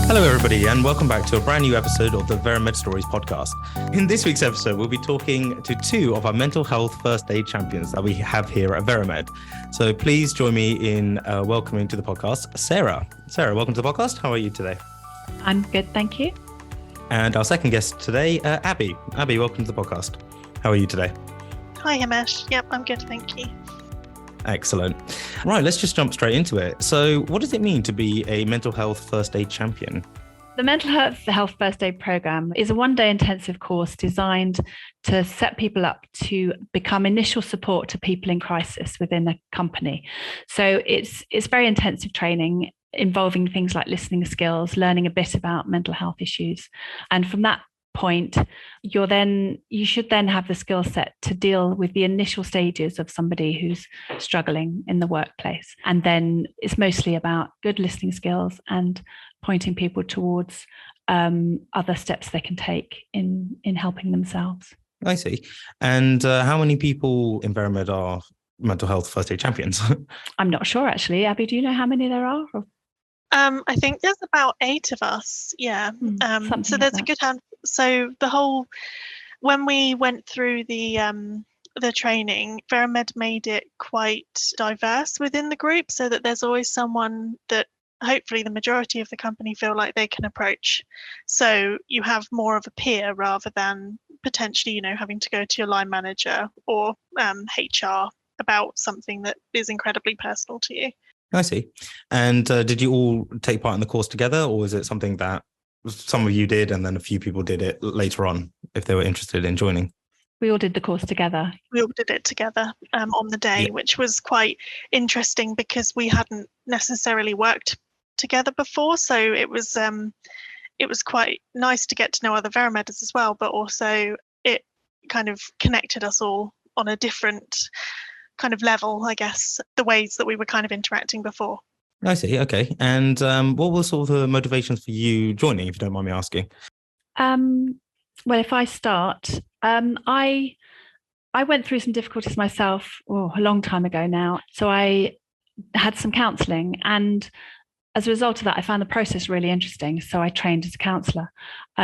Hello, everybody, and welcome back to a brand new episode of the Veramed Stories podcast. In this week's episode, we'll be talking to two of our mental health first aid champions that we have here at Veramed. So please join me in welcoming to the podcast, Sarah. Sarah, welcome to the podcast. How are you today? I'm good, thank you. And our second guest today, Abby. Abby, welcome to the podcast. How are you today? Hi, Himesh. Yep, I'm good, thank you. Excellent. Right, let's just jump straight into it. So what does it mean to be a mental health first aid champion? The Mental Health First Aid Programme is a one-day intensive course designed to set people up to become initial support to people in crisis within a company. So it's very intensive training involving things like listening skills, learning a bit about mental health issues. And from that point, you should then have the skill set to deal with the initial stages of somebody who's struggling in the workplace. And then it's mostly about good listening skills and pointing people towards other steps they can take in helping themselves. I see. And how many people in Veramed are mental health first aid champions? I'm not sure, actually. Abby, do you know how many there are? I think there's about 8 of us. Yeah. So there's a good hand. So when we went through the training, Veramed made it quite diverse within the group, so that there's always someone that hopefully the majority of the company feel like they can approach. So you have more of a peer rather than potentially, having to go to your line manager or HR about something that is incredibly personal to you. I see. And did you all take part in the course together, or is it something that some of you did and then a few people did it later on if they were interested in joining? We all did the course together. We all did it together on the day, which was quite interesting because we hadn't necessarily worked together before. So it was quite nice to get to know other Verameders as well, but also it kind of connected us all on a different kind of level, I guess, the ways that we were kind of interacting before. I see. Okay. And what were sort of the motivations for you joining, if you don't mind me asking? Well, if I start, I went through some difficulties myself a long time ago now. So I had some counselling, and as a result of that, I found the process really interesting. So I trained as a counsellor.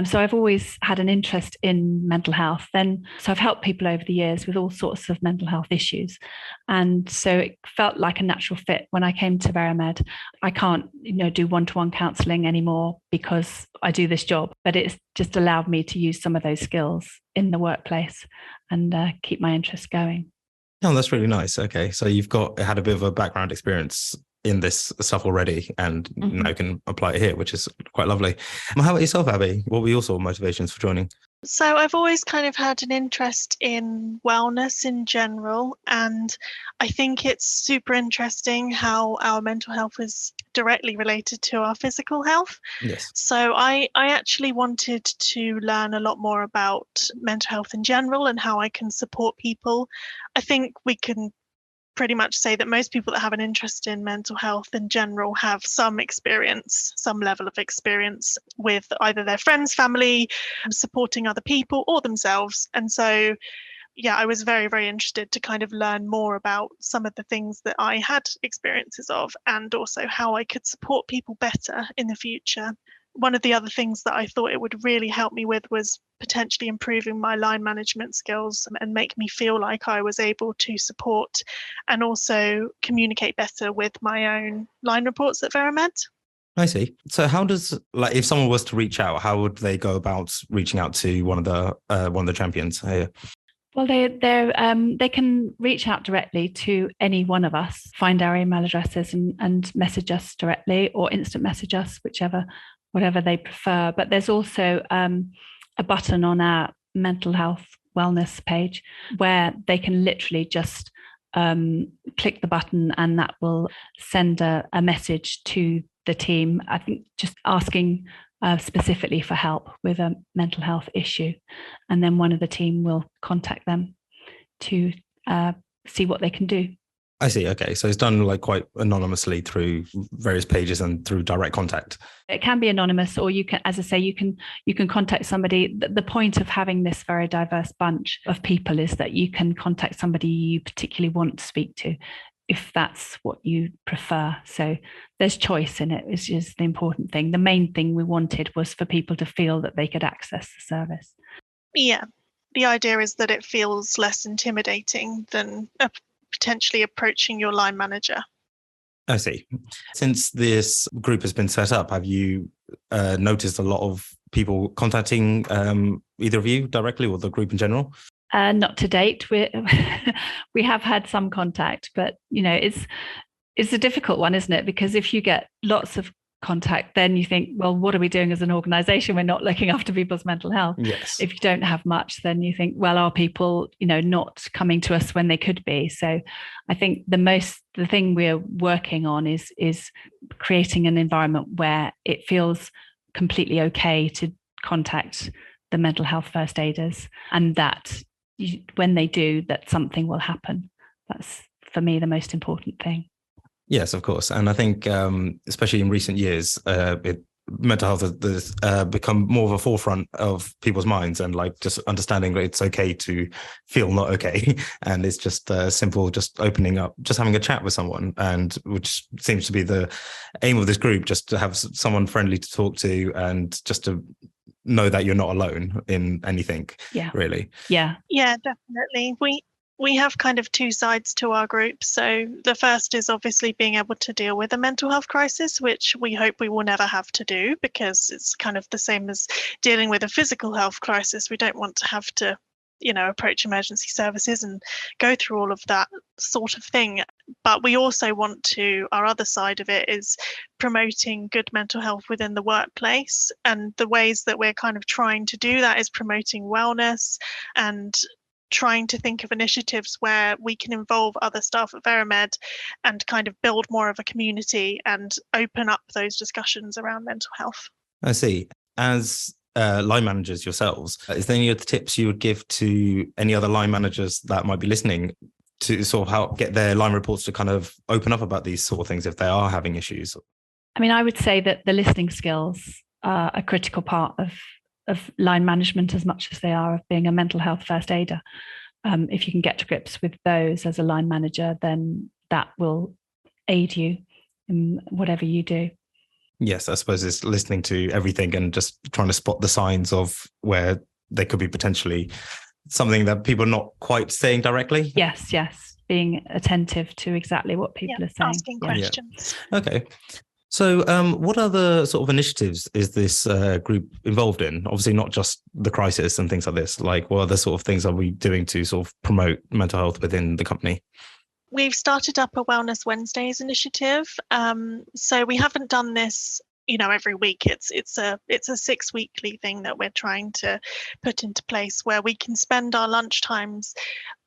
So I've always had an interest in mental health. So I've helped people over the years with all sorts of mental health issues. And so it felt like a natural fit when I came to Veramed. I can't, do one-to-one counselling anymore because I do this job, but it's just allowed me to use some of those skills in the workplace and keep my interest going. Oh, that's really nice. Okay. So you've had a bit of a background experience in this stuff already, and now you can apply it here, which is quite lovely. How about yourself, Abby? What were your sort of motivations for joining? So I've always kind of had an interest in wellness in general, and I think it's super interesting how our mental health is directly related to our physical health. Yes. So I actually wanted to learn a lot more about mental health in general and how I can support people. I think we can pretty much say that most people that have an interest in mental health in general have some level of experience with either their friends, family, supporting other people or themselves. And so, I was very, very interested to kind of learn more about some of the things that I had experiences of and also how I could support people better in the future. One of the other things that I thought it would really help me with was potentially improving my line management skills and make me feel like I was able to support and also communicate better with my own line reports at Veramed. I see. So how does, if someone was to reach out, how would they go about reaching out to one of the champions here? Well, they can reach out directly to any one of us, find our email addresses and message us directly or instant message us, whatever they prefer. But there's also a button on our mental health wellness page where they can literally just click the button and that will send a message to the team, I think just asking specifically for help with a mental health issue. And then one of the team will contact them to see what they can do. I see. Okay. So it's done quite anonymously through various pages and through direct contact. It can be anonymous, or you can, as I say, you can contact somebody. The point of having this very diverse bunch of people is that you can contact somebody you particularly want to speak to. if that's what you prefer. So there's choice in it, which is the important thing. The main thing we wanted was for people to feel that they could access the service. Yeah, the idea is that it feels less intimidating than potentially approaching your line manager. I see. Since this group has been set up, have you noticed a lot of people contacting either of you directly or the group in general? Not to date. We have had some contact, but it's a difficult one, isn't it? Because if you get lots of contact, then you think, well, what are we doing as an organization? We're not looking after people's mental health. Yes. If you don't have much, then you think, well, are people, not coming to us when they could be? So I think the thing we're working on is creating an environment where it feels completely okay to contact the mental health first aiders, and that when they do, that something will happen. That's, for me, the most important thing. Yes, of course. And I think, especially in recent years, mental health has become more of a forefront of people's minds, and like just understanding that it's okay to feel not okay. And it's just simple, just opening up, just having a chat with someone, and which seems to be the aim of this group, just to have someone friendly to talk to and just to know that you're not alone in anything. Yeah. Really. Yeah. Yeah, definitely. We have kind of two sides to our group. So the first is obviously being able to deal with a mental health crisis, which we hope we will never have to do, because it's kind of the same as dealing with a physical health crisis. We don't want to have to, approach emergency services and go through all of that sort of thing. But we also want to, our other side of it is promoting good mental health within the workplace. And the ways that we're kind of trying to do that is promoting wellness and trying to think of initiatives where we can involve other staff at Veramed and kind of build more of a community and open up those discussions around mental health. I see. As line managers yourselves, is there any other tips you would give to any other line managers that might be listening to sort of help get their line reports to kind of open up about these sort of things if they are having issues? I mean, I would say that the listening skills are a critical part of line management as much as they are of being a mental health first aider. If you can get to grips with those as a line manager, then that will aid you in whatever you do. Yes, I suppose it's listening to everything and just trying to spot the signs of where there could be potentially something that people are not quite saying directly. Yes. Being attentive to exactly what people are saying. Asking questions. Yeah. Okay. So what other sort of initiatives is this group involved in? Obviously, not just the crisis and things like this. Like, what other sort of things are we doing to sort of promote mental health within the company? We've started up a Wellness Wednesdays initiative. So we haven't done this, every week. It's a 6-weekly thing that we're trying to put into place, where we can spend our lunchtimes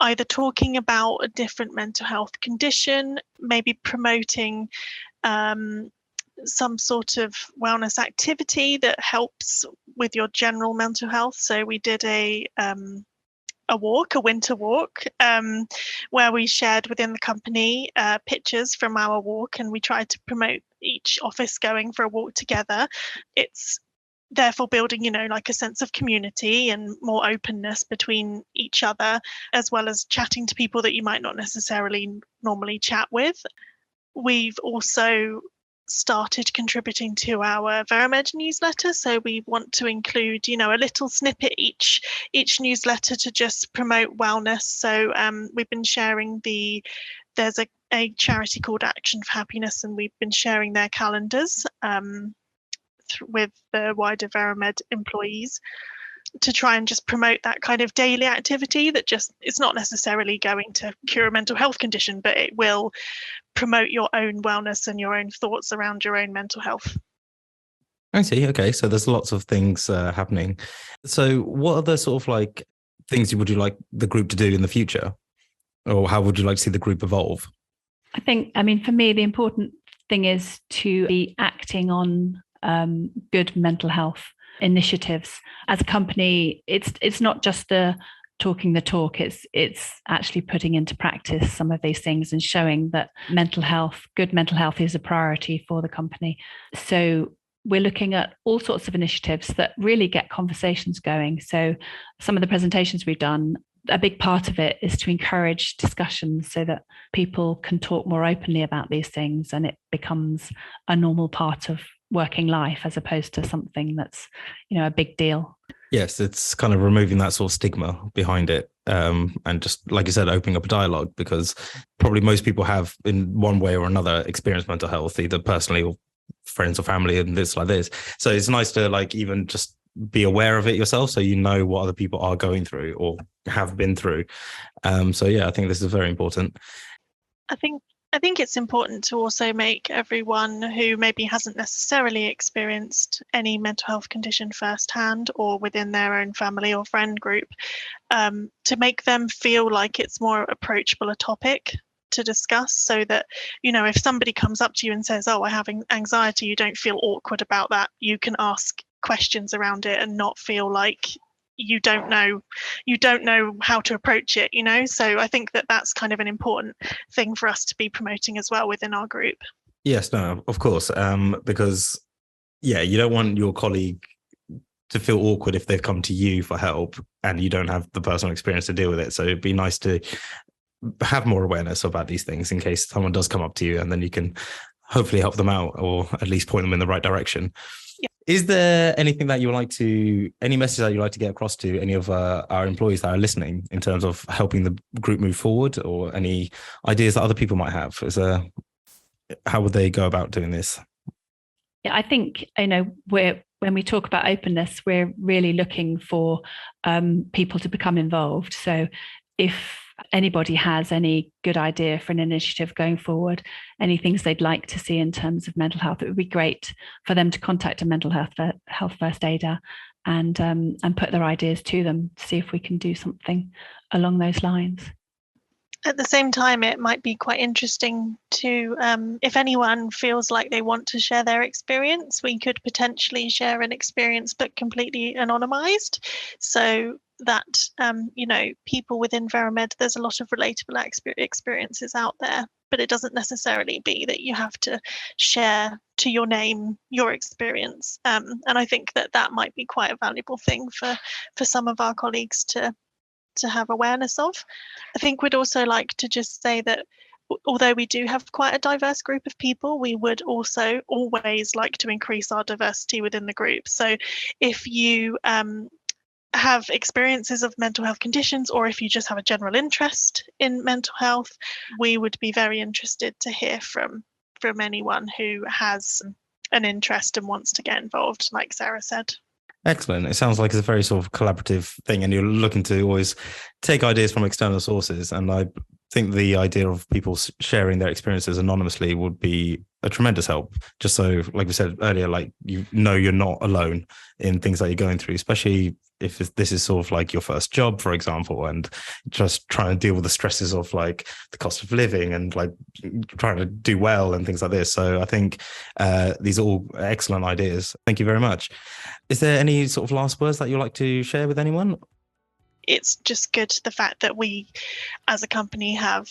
either talking about a different mental health condition, maybe promoting some sort of wellness activity that helps with your general mental health. So we did a winter walk, where we shared within the company pictures from our walk, and we tried to promote each office going for a walk together. It's therefore building, like a sense of community and more openness between each other, as well as chatting to people that you might not necessarily normally chat with. We've also started contributing to our Veramed newsletter, so we want to include a little snippet each newsletter to just promote wellness. So we've been sharing there's a charity called Action for Happiness, and we've been sharing their calendars with the wider Veramed employees to try and just promote that kind of daily activity that it's not necessarily going to cure a mental health condition, but it will promote your own wellness and your own thoughts around your own mental health. I see. Okay. So there's lots of things happening. So what other sort of like things would you like the group to do in the future? Or how would you like to see the group evolve? I mean, for me, the important thing is to be acting on good mental health initiatives. As a company, it's not just talking the talk, it's actually putting into practice some of these things and showing that good mental health is a priority for the company. So we're looking at all sorts of initiatives that really get conversations going. So some of the presentations we've done a big part of it is to encourage discussions so that people can talk more openly about these things, and it becomes a normal part of working life as opposed to something that's, a big deal. Yes, it's kind of removing that sort of stigma behind it. And just like you said, opening up a dialogue, because probably most people have in one way or another experienced mental health, either personally or friends or family, and this like this. So it's nice to like even just be aware of it yourself, so you know what other people are going through or have been through. So yeah, I think this is very important. I think it's important to also make everyone who maybe hasn't necessarily experienced any mental health condition firsthand or within their own family or friend group, to make them feel like it's more approachable a topic to discuss, so that, if somebody comes up to you and says, oh, I have anxiety, you don't feel awkward about that. You can ask questions around it and not feel like you don't know how to approach it, so I think that that's kind of an important thing for us to be promoting as well within our group. Yes, no, of course, because you don't want your colleague to feel awkward if they've come to you for help and you don't have the personal experience to deal with it. So it'd be nice to have more awareness about these things in case someone does come up to you, and then you can hopefully help them out or at least point them in the right direction. Is there anything that you would like to, any message that you'd like to get across to any of our employees that are listening in terms of helping the group move forward, or any ideas that other people might have? How would they go about doing this? Yeah, I think, when we talk about openness, we're really looking for people to become involved. So if anybody has any good idea for an initiative going forward, any things they'd like to see in terms of mental health, it would be great for them to contact a mental health first aider and put their ideas to them to see if we can do something along those lines. At the same time, it might be quite interesting to, if anyone feels like they want to share their experience, we could potentially share an experience but completely anonymized, so that people within Veramed, there's a lot of relatable experiences out there, but it doesn't necessarily be that you have to share to your name your experience, and I think that might be quite a valuable thing for some of our colleagues to have awareness of. I think we'd also like to just say that although we do have quite a diverse group of people, we would also always like to increase our diversity within the group. So if you have experiences of mental health conditions, or if you just have a general interest in mental health, we would be very interested to hear from anyone who has an interest and wants to get involved, like Sarah said. Excellent. It sounds like it's a very sort of collaborative thing, and you're looking to always take ideas from external sources. And I think the idea of people sharing their experiences anonymously would be a tremendous help. Just so, like we said earlier, like you're not alone in things that you're going through, especially if this is sort of like your first job, for example, and just trying to deal with the stresses of like the cost of living and like trying to do well and things like this. So I think these are all excellent ideas. Thank you very much. Is there any sort of last words that you'd like to share with anyone? It's just good, the fact that we as a company have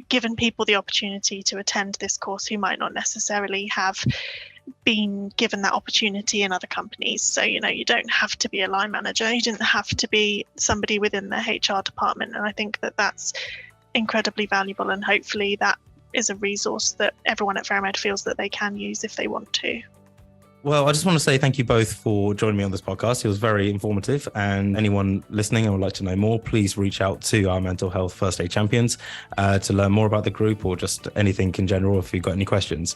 given people the opportunity to attend this course who might not necessarily have been given that opportunity in other companies. So, you don't have to be a line manager, you didn't have to be somebody within the HR department. And I think that that's incredibly valuable, and hopefully that is a resource that everyone at Veramed feels that they can use if they want to. Well, I just want to say thank you both for joining me on this podcast. It was very informative, and anyone listening and would like to know more, please reach out to our mental health first aid champions to learn more about the group, or just anything in general if you've got any questions.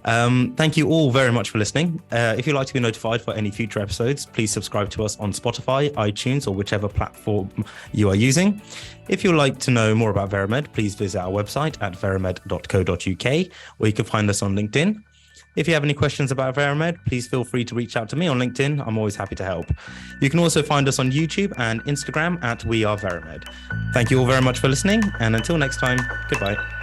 Thank you all very much for listening. If you'd like to be notified for any future episodes, please subscribe to us on Spotify, iTunes, or whichever platform you are using. If you'd like to know more about Veramed, please visit our website at veramed.co.uk, or you can find us on LinkedIn. If you have any questions about Veramed, please feel free to reach out to me on LinkedIn. I'm always happy to help. You can also find us on YouTube and Instagram at We Are Veramed. Thank you all very much for listening, and until next time, goodbye.